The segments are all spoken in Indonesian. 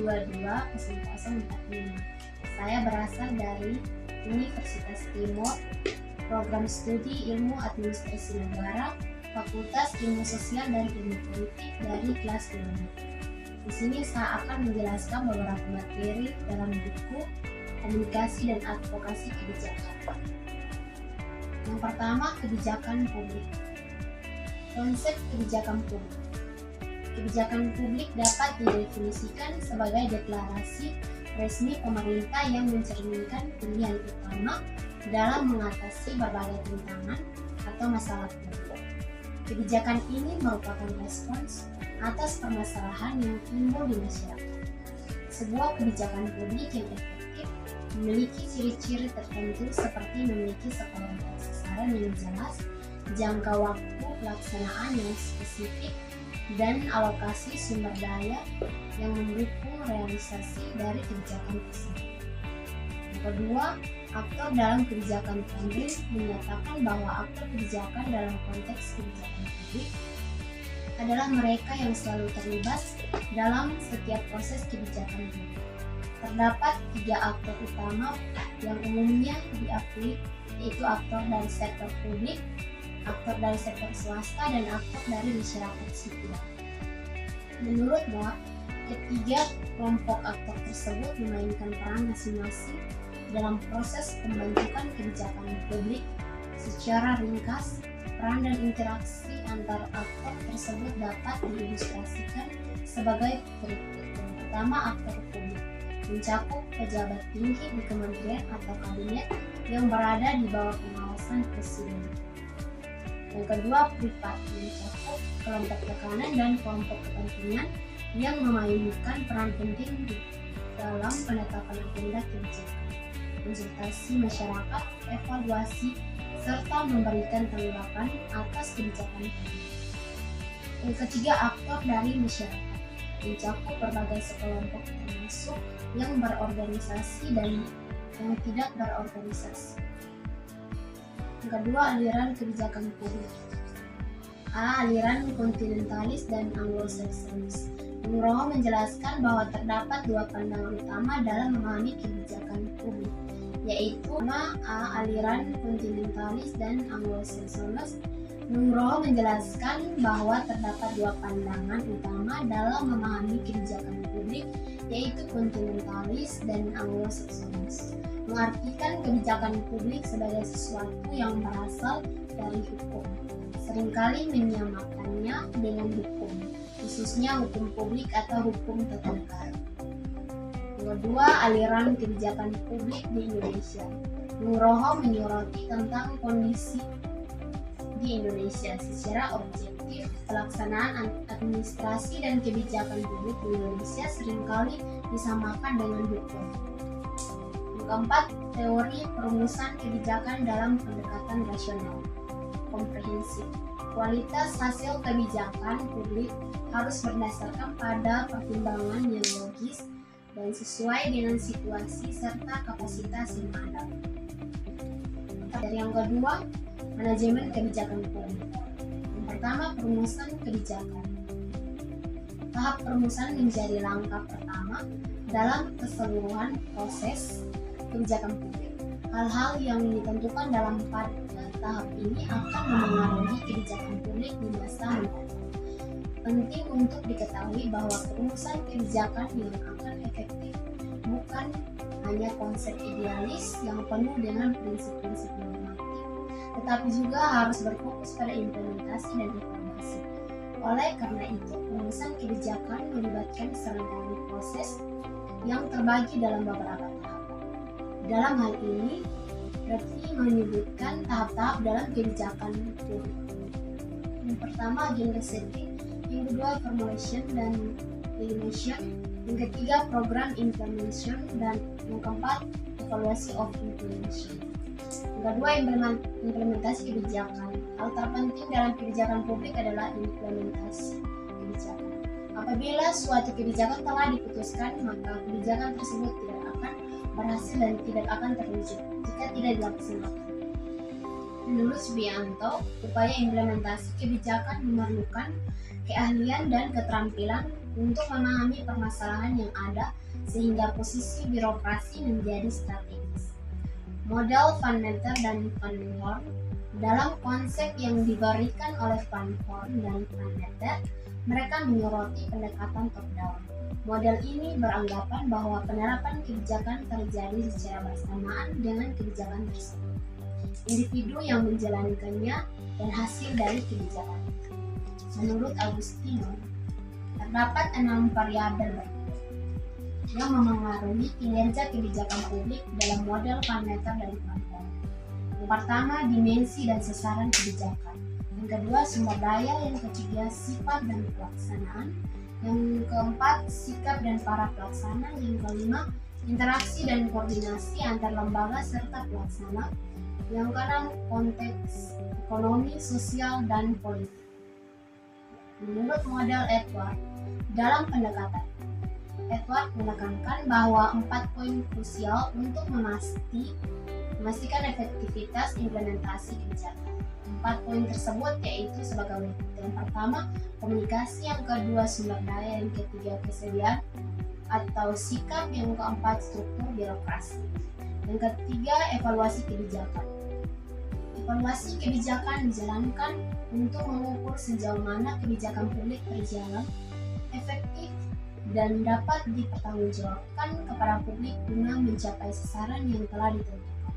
1220045. Saya berasal dari Universitas Timur, Program Studi Ilmu Administrasi Negara, Fakultas Ilmu Sosial dan Ilmu Politik dari kelas 2. Di sini saya akan menjelaskan beberapa materi dalam buku Komunikasi dan Advokasi Kebijakan. Yang pertama, kebijakan publik. Konsep kebijakan publik. Kebijakan publik dapat didefinisikan sebagai deklarasi resmi pemerintah yang mencerminkan pilihan utama dalam mengatasi berbagai tantangan atau masalah publik. Kebijakan ini merupakan respons atas permasalahan yang timbul di masyarakat. Sebuah kebijakan publik yang efektif memiliki ciri-ciri tertentu seperti memiliki sekelompok sasaran yang jelas, jangka waktu pelaksanaan yang spesifik, dan alokasi sumber daya yang mendukung realisasi dari kebijakan tersebut. Yang kedua, aktor dalam kebijakan publik menyatakan bahwa aktor kebijakan dalam konteks kebijakan publik adalah mereka yang selalu terlibat dalam setiap proses kebijakan publik. Terdapat 3 aktor utama yang umumnya diakui, yaitu aktor dari sektor publik, aktor dari sektor swasta, dan aktor dari masyarakat sipil. Menurut Moore, ketiga kelompok aktor tersebut memainkan peran masing-masing dalam proses pembentukan kebijakan publik. Secara ringkas, peran dan interaksi antar aktor tersebut dapat diilustrasikan sebagai berikut. Yang pertama, aktor publik mencakup pejabat tinggi di kementerian atau kabinet yang berada di bawah pengawasan presiden. Yang kedua, privat mencakup kelompok tekanan dan kelompok kepentingan yang memainkan peran penting dalam penetapan agenda kebijakan, konsultasi masyarakat, evaluasi, serta memberikan tanggapan atas kebijakan publik. Yang ketiga, aktor dari masyarakat mencakup berbagai sekelompok termasuk yang berorganisasi dan yang tidak berorganisasi. Yang kedua, aliran kebijakan publik. A. Aliran kontinentalis dan anglo-saksonis. Nugroho menjelaskan bahwa terdapat 2 pandangan utama dalam memahami kebijakan publik, yaitu A. Aliran kontinentalis dan anglo-saksonis. Nugroho menjelaskan bahwa terdapat 2 pandangan utama dalam memahami kebijakan publik, yaitu kontinentalis dan anglo-saksonis. Mengartikan kebijakan publik sebagai sesuatu yang berasal dari hukum, seringkali menyamakannya dengan hukum, khususnya hukum publik atau hukum tata negara. Kedua, aliran kebijakan publik di Indonesia. Nugroho menyoroti tentang kondisi di Indonesia secara objektif. Pelaksanaan administrasi dan kebijakan publik di Indonesia seringkali disamakan dengan hukum. Keempat, teori perumusan kebijakan dalam pendekatan rasional komprehensif. Kualitas hasil kebijakan publik harus berdasarkan pada pertimbangan yang logis dan sesuai dengan situasi serta kapasitas yang ada. Dari yang kedua, manajemen kebijakan publik. Yang pertama, perumusan kebijakan. Tahap perumusan menjadi langkah pertama dalam keseluruhan proses kebijakan publik. Hal-hal yang ditentukan dalam pada tahap ini akan memengaruhi kebijakan publik di masa mendatang. Penting untuk diketahui bahwa perumusan kebijakan yang akan efektif bukan hanya konsep idealis yang penuh dengan prinsip-prinsip normatif, tetapi juga harus berfokus pada implementasi dan evaluasi. Oleh karena itu, perumusan kebijakan melibatkan serangkaian proses yang terbagi dalam beberapa tahap. Dalam hal ini, Refli menyebutkan tahap-tahap dalam kebijakan publik. Yang pertama, agenda setting. Yang kedua, formulation dan delineation. Yang ketiga, program implementation. Dan yang keempat, evaluasi of implementation. Yang kedua, implementasi kebijakan. Hal terpenting dalam kebijakan publik adalah implementasi kebijakan. Apabila suatu kebijakan telah diputuskan, maka kebijakan tersebut tidak akan berhasil dan tidak akan terwujud jika tidak dilaksanakan. Menurut Subianto, upaya implementasi kebijakan memerlukan keahlian dan keterampilan untuk memahami permasalahan yang ada sehingga posisi birokrasi menjadi strategis. Model Van Meter dan Van Horn. Dalam konsep yang diberikan oleh Van Horn dan Van Meter, mereka menyoroti pendekatan top-down. Model ini beranggapan bahwa penerapan kebijakan terjadi secara bersamaan dengan kebijakan tersebut, individu yang menjalankannya, dan hasil dari kebijakan. Menurut Agustino, terdapat 6 variabel berikut yang memengaruhi kinerja kebijakan publik dalam model Van Meter dan Van Horn. Yang pertama, dimensi dan sasaran kebijakan. Yang kedua, sumber daya. Yang ketiga, sifat dan pelaksanaan. Yang keempat, sikap dan para pelaksana. Yang kelima, interaksi dan koordinasi antar lembaga serta pelaksana. Yang keenam, konteks ekonomi, sosial, dan politik. Menurut model Edward, dalam pendekatan, Edward menekankan bahwa 4 poin krusial untuk memastikan efektivitas implementasi kebijakan. 4 poin tersebut yaitu sebagai berikut. Yang pertama, komunikasi. Yang kedua, sumber daya. Yang ketiga, kesediaan atau sikap. Yang keempat, struktur birokrasi. Yang ketiga, evaluasi kebijakan. Evaluasi kebijakan dijalankan untuk mengukur sejauh mana kebijakan publik berjalan efektif dan dapat dipertanggungjawabkan kepada publik guna mencapai sasaran yang telah ditentukan.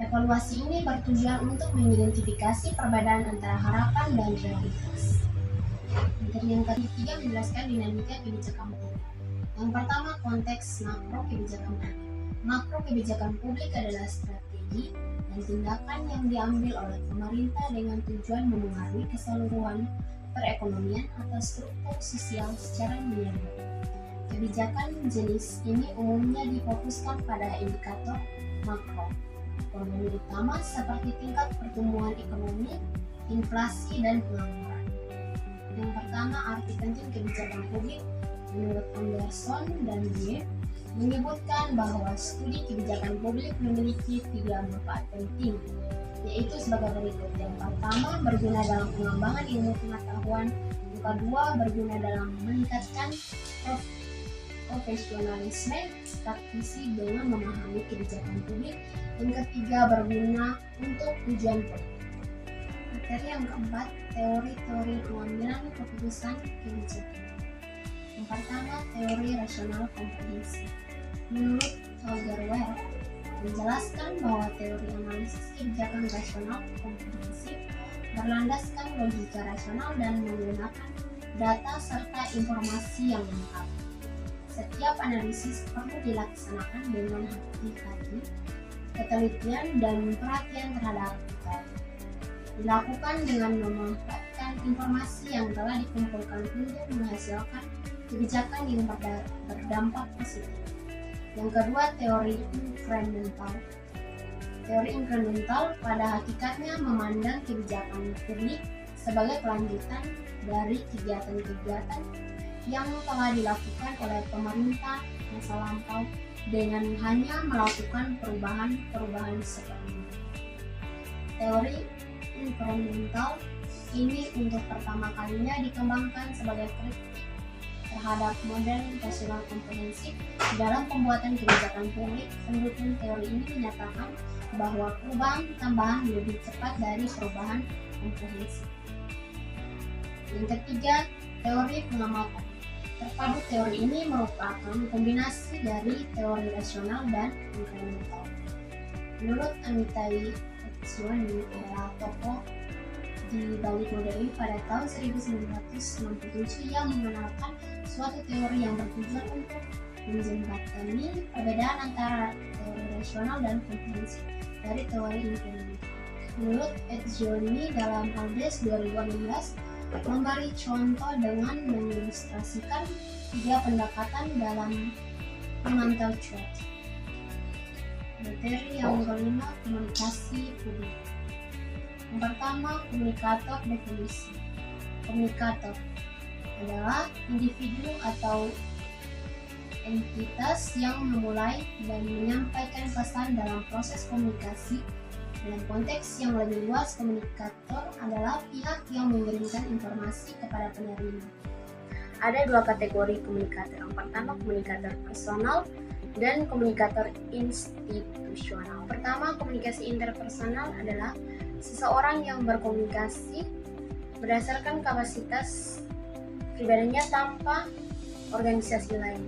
Evaluasi ini bertujuan untuk mengidentifikasi perbedaan antara harapan dan realitas. Yang ketiga, menjelaskan dinamika kebijakan publik. Yang pertama, konteks makro kebijakan publik. Makro kebijakan publik adalah strategi dan tindakan yang diambil oleh pemerintah dengan tujuan memengaruhi keseluruhan perekonomian atau struktur sosial secara menyeluruh. Kebijakan jenis ini umumnya difokuskan pada indikator makro ekonomi utama seperti tingkat pertumbuhan ekonomi, inflasi, dan pengangguran. Yang pertama, arti penting kebijakan publik menurut Anderson dan Ye menyebutkan bahwa studi kebijakan publik memiliki 3 manfaat penting, yaitu sebagai berikut. Yang pertama, berguna dalam pengembangan ilmu pengetahuan. Yang kedua, berguna dalam meningkatkan profesionalisme praktisi dengan memahami kebijakan publik. Yang ketiga, berguna untuk tujuan politik. Materi yang keempat, teori-teori pengambilan keputusan kebijakan. Yang pertama, teori rasional komprehensif. Menurut Holger Well, menjelaskan bahwa teori analisis kebijakan rasional komprehensif berlandaskan logika rasional dan menggunakan data serta informasi yang lengkap. Setiap analisis perlu dilaksanakan dengan hati-hati, ketelitian, dan perhatian terhadap detail. Dilakukan dengan memanfaatkan informasi yang telah dikumpulkan untuk menghasilkan kebijakan yang berdampak positif. Yang kedua, teori inkremental. Teori inkremental pada hakikatnya memandang kebijakan publik sebagai kelanjutan dari kegiatan-kegiatan yang telah dilakukan oleh pemerintah masa lampau dengan hanya melakukan perubahan-perubahan seperti ini. Teori inkremental ini untuk pertama kalinya dikembangkan sebagai kritik terhadap model rasional komprehensif dalam pembuatan kebijakan publik. Pendukung teori ini menyatakan bahwa perubahan tambahan lebih cepat dari perubahan komprehensif. Yang ketiga, teori pengamatan. Terpadu teori ini merupakan kombinasi dari teori rasional dan inkremental. Menurut Amitai Etzioni adalah tokoh di balik model ini pada tahun 1967 yang mengenalkan suatu teori yang bertujuan untuk menjembatani perbedaan antara teori rasional dan komprehensif dari teori inkremental. Menurut Etzioni, dalam Aldes 2016 memberi contoh dengan mengilustrasikan 3 pendekatan dalam memantau cuaca. Materi yang kelima, komunikasi publik. Yang pertama, komunikator definisi. Komunikator adalah individu atau entitas yang memulai dan menyampaikan pesan dalam proses komunikasi. Dalam konteks yang lebih luas, komunikator adalah pihak yang mengirimkan informasi kepada penerima. Ada dua kategori komunikator. Yang pertama komunikator personal dan komunikator institusional. Pertama, komunikasi interpersonal adalah seseorang yang berkomunikasi berdasarkan kapasitas pribadinya tanpa organisasi lain.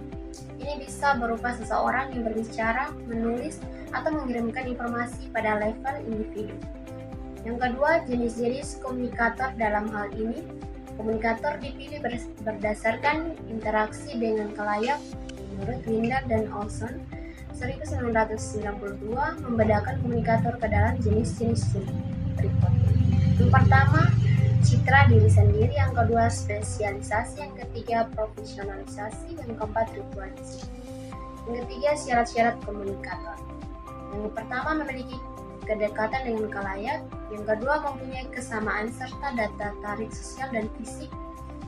Ini bisa berupa seseorang yang berbicara, menulis, atau mengirimkan informasi pada level individu. Yang kedua, jenis-jenis komunikator. Dalam hal ini, komunikator dipilih berdasarkan interaksi dengan khalayak. Menurut Winder dan Olson 1992 membedakan komunikator ke dalam jenis-jenis berikut. Yang pertama, citra diri sendiri. Yang kedua, spesialisasi. Yang ketiga, profesionalisasi. Yang keempat, ritualisasi. Yang ketiga, syarat-syarat komunikator. Yang pertama, memiliki kedekatan dengan khalayak. Yang kedua, mempunyai kesamaan serta daya tarik sosial dan fisik.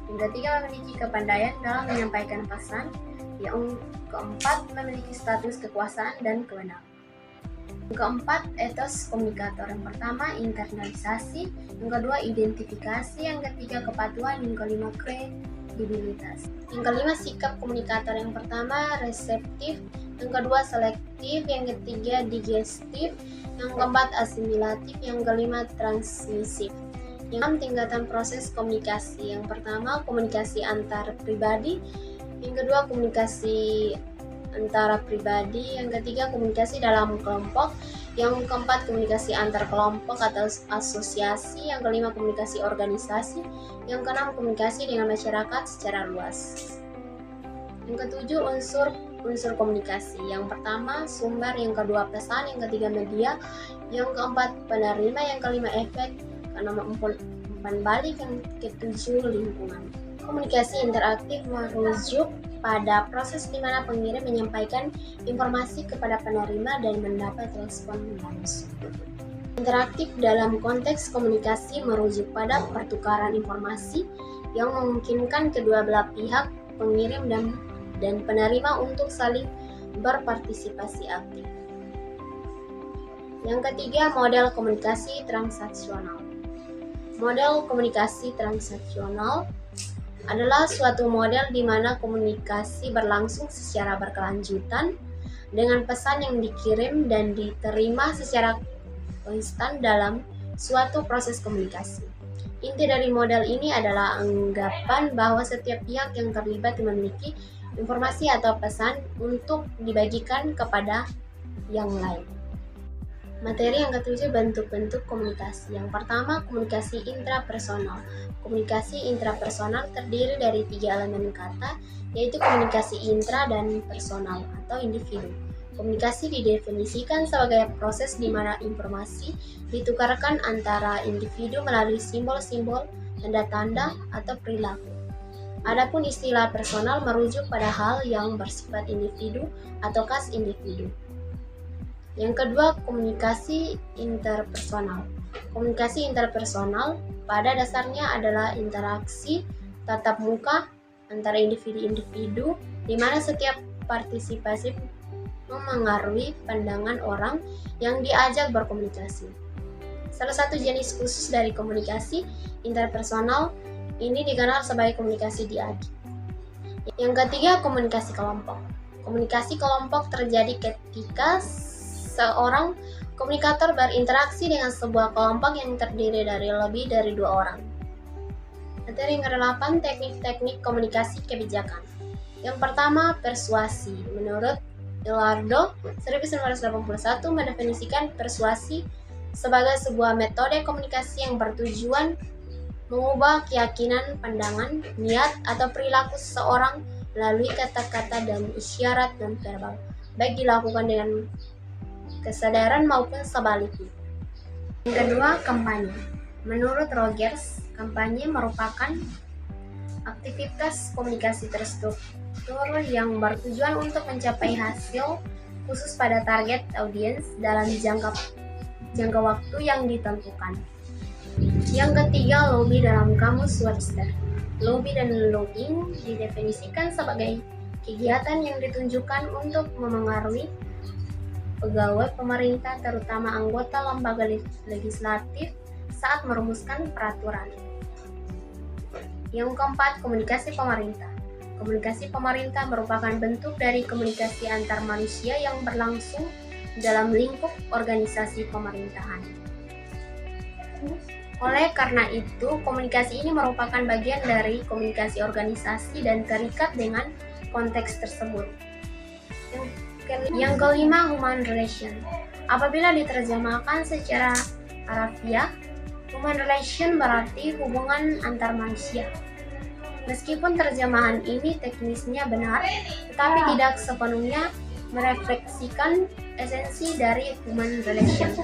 Yang ketiga, memiliki kepandaian dalam menyampaikan pesan. Yang keempat, memiliki status kekuasaan dan kewenangan. Yang keempat, etos komunikator. Yang pertama, internalisasi. Yang kedua, identifikasi. Yang ketiga, kepatuhan. Yang kelima, kredibilitas. Yang kelima, sikap komunikator. Yang pertama, reseptif. Yang kedua, selektif. Yang ketiga, digestif. Yang keempat, asimilatif. Yang kelima, transmisif. Yang enam, tingkatan proses komunikasi. Yang pertama, komunikasi antar pribadi. Yang kedua, komunikasi antara pribadi. Yang ketiga, komunikasi dalam kelompok. Yang keempat, komunikasi antar kelompok atau asosiasi. Yang kelima, komunikasi organisasi. Yang keenam, komunikasi dengan masyarakat secara luas. Yang ketujuh, unsur komunikasi. Yang pertama, sumber. Yang kedua, pesan. Yang ketiga, media. Yang keempat, penerima. Yang kelima, efek. Keenam, umpan balik. Yang ketujuh, lingkungan. Komunikasi interaktif merujuk pada proses di mana pengirim menyampaikan informasi kepada penerima dan mendapat respon langsung. Interaktif dalam konteks komunikasi merujuk pada pertukaran informasi yang memungkinkan kedua belah pihak, pengirim dan penerima untuk saling berpartisipasi aktif. Yang ketiga, model komunikasi transaksional. Model komunikasi transaksional adalah suatu model di mana komunikasi berlangsung secara berkelanjutan dengan pesan yang dikirim dan diterima secara konstan dalam suatu proses komunikasi. Inti dari model ini adalah anggapan bahwa setiap pihak yang terlibat memiliki informasi atau pesan untuk dibagikan kepada yang lain. Materi yang ketujuh, bentuk-bentuk komunikasi. Yang pertama, komunikasi intrapersonal. Komunikasi intrapersonal terdiri dari 3 elemen kata, yaitu komunikasi intra dan personal atau individu. Komunikasi didefinisikan sebagai proses di mana informasi ditukarkan antara individu melalui simbol-simbol, tanda-tanda, atau perilaku. Adapun istilah personal merujuk pada hal yang bersifat individu atau khas individu. Yang kedua, komunikasi interpersonal. Komunikasi interpersonal pada dasarnya adalah interaksi tatap muka antara individu-individu di mana setiap partisipasi memengaruhi pandangan orang yang diajak berkomunikasi. Salah satu jenis khusus dari komunikasi interpersonal ini dikenal sebagai komunikasi diadu. Yang ketiga, komunikasi kelompok. Komunikasi kelompok terjadi ketika seorang komunikator berinteraksi dengan sebuah kelompok yang terdiri dari lebih dari 2 orang. Materi yang ke-8, teknik-teknik komunikasi kebijakan. Yang pertama, persuasi. Menurut Ilardo 1981 mendefinisikan persuasi sebagai sebuah metode komunikasi yang bertujuan mengubah keyakinan, pandangan, niat, atau perilaku seseorang melalui kata-kata dan isyarat non-verbal, baik dilakukan dengan kesadaran maupun sebaliknya. Yang kedua, kampanye. Menurut Rogers, kampanye merupakan aktivitas komunikasi terstruktur yang bertujuan untuk mencapai hasil khusus pada target audiens dalam jangka waktu yang ditentukan. Yang ketiga, lobby dalam kamus Webster. Lobby dan lobbying didefinisikan sebagai kegiatan yang ditunjukkan untuk memengaruhi pegawai pemerintah, terutama anggota lembaga legislatif saat merumuskan peraturan. Yang keempat, komunikasi pemerintah. Komunikasi pemerintah merupakan bentuk dari komunikasi antar manusia yang berlangsung dalam lingkup organisasi pemerintahan. Oleh karena itu, komunikasi ini merupakan bagian dari komunikasi organisasi dan terikat dengan konteks tersebut. Yang kelima, human relation. Apabila diterjemahkan secara harafiah, human relation berarti hubungan antar manusia. Meskipun terjemahan ini teknisnya benar, tetapi tidak sepenuhnya merefleksikan esensi dari human relation.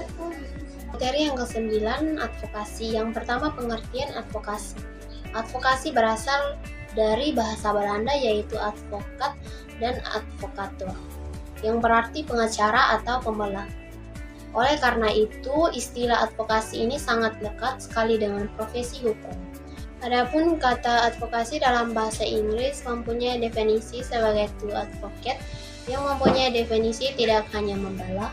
Materi yang ke-9, advokasi. Yang pertama, pengertian advokasi. Advokasi berasal dari bahasa Belanda yaitu advokat dan advocator, yang berarti pengacara atau pembela. Oleh karena itu, istilah advokasi ini sangat lekat sekali dengan profesi hukum. Adapun kata advokasi dalam bahasa Inggris mempunyai definisi sebagai to advocate, yang mempunyai definisi tidak hanya membela,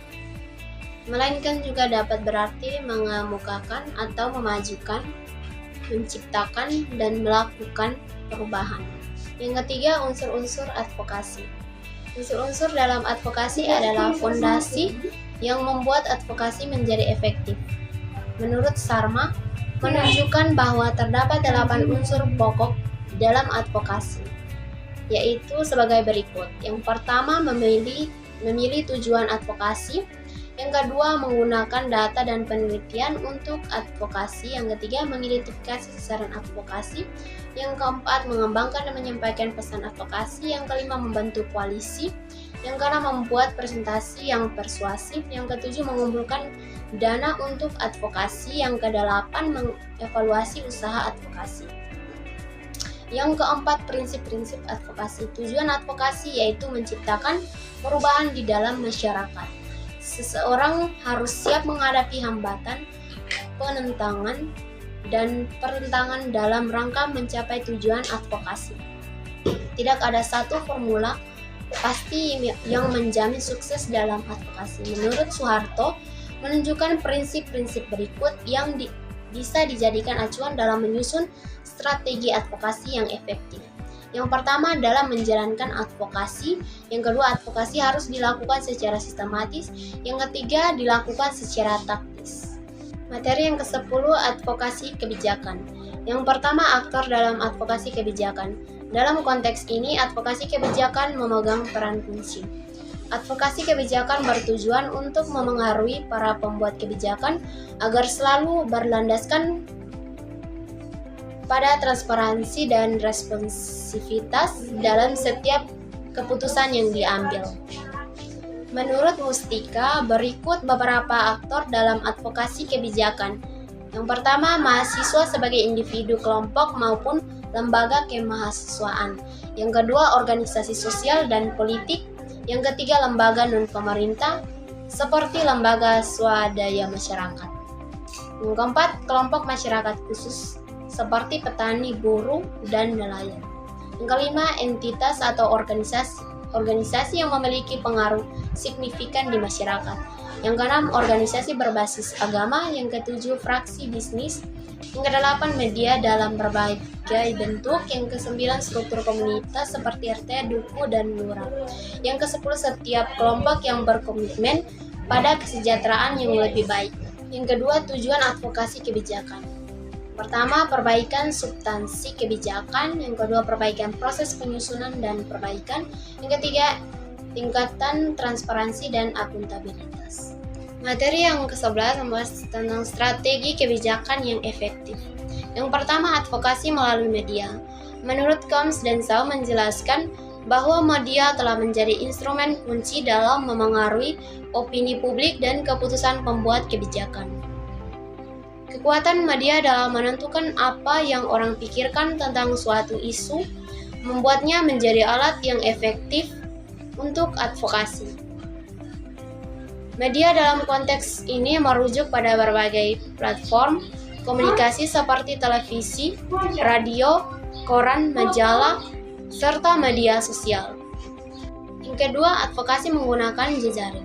melainkan juga dapat berarti mengemukakan atau memajukan, menciptakan, dan melakukan perubahan. Yang ketiga, unsur-unsur advokasi. Unsur-unsur dalam advokasi adalah fondasi yang membuat advokasi menjadi efektif. Menurut Sharma, menunjukkan bahwa terdapat 8 unsur pokok dalam advokasi, yaitu sebagai berikut. Yang pertama, memilih tujuan advokasi. Yang kedua, menggunakan data dan penelitian untuk advokasi. Yang ketiga, mengidentifikasi sasaran advokasi. Yang keempat, mengembangkan dan menyampaikan pesan advokasi. Yang kelima, membentuk koalisi. Yang keenam, membuat presentasi yang persuasif. Yang ketujuh, mengumpulkan dana untuk advokasi. Yang kedelapan, mengevaluasi usaha advokasi. Yang keempat, prinsip-prinsip advokasi. Tujuan advokasi yaitu menciptakan perubahan di dalam masyarakat. Seseorang harus siap menghadapi hambatan, penentangan, dan pertentangan dalam rangka mencapai tujuan advokasi. Tidak ada satu formula pasti yang menjamin sukses dalam advokasi. Menurut Soeharto, menunjukkan prinsip-prinsip berikut yang bisa dijadikan acuan dalam menyusun strategi advokasi yang efektif. Yang pertama, dalam menjalankan advokasi. Yang kedua, advokasi harus dilakukan secara sistematis. Yang ketiga, dilakukan secara taktis. Materi yang ke-10, advokasi kebijakan. Yang pertama, aktor dalam advokasi kebijakan. Dalam konteks ini, advokasi kebijakan memegang peran kunci. Advokasi kebijakan bertujuan untuk memengaruhi para pembuat kebijakan agar selalu berlandaskan pada transparansi dan responsivitas dalam setiap keputusan yang diambil. Menurut Mustika, berikut beberapa aktor dalam advokasi kebijakan. Yang pertama, mahasiswa sebagai individu, kelompok, maupun lembaga kemahasiswaan. Yang kedua, organisasi sosial dan politik. Yang ketiga, lembaga non-pemerintah, seperti lembaga swadaya masyarakat. Yang keempat, kelompok masyarakat khusus, seperti petani, buruh, dan nelayan. Yang kelima, entitas atau organisasi yang memiliki pengaruh signifikan di masyarakat. Yang keenam, organisasi berbasis agama. Yang ketujuh, fraksi bisnis. Yang kedelapan, media dalam berbagai bentuk. Yang kesembilan, struktur komunitas seperti RT, Duku, dan lurah. Yang kesepuluh, setiap kelompok yang berkomitmen pada kesejahteraan yang lebih baik. Yang kedua, tujuan advokasi kebijakan. Pertama, perbaikan substansi kebijakan. Yang kedua, perbaikan proses penyusunan dan perbaikan. Yang ketiga, tingkatan transparansi dan akuntabilitas. Materi yang ke-11 membahas tentang strategi kebijakan yang efektif. Yang pertama, advokasi melalui media. Menurut Combs dan Shaw menjelaskan bahwa media telah menjadi instrumen kunci dalam memengaruhi opini publik dan keputusan pembuat kebijakan. Kekuatan media dalam menentukan apa yang orang pikirkan tentang suatu isu membuatnya menjadi alat yang efektif untuk advokasi. Media dalam konteks ini merujuk pada berbagai platform komunikasi seperti televisi, radio, koran, majalah, serta media sosial. Yang kedua, advokasi menggunakan jejaring.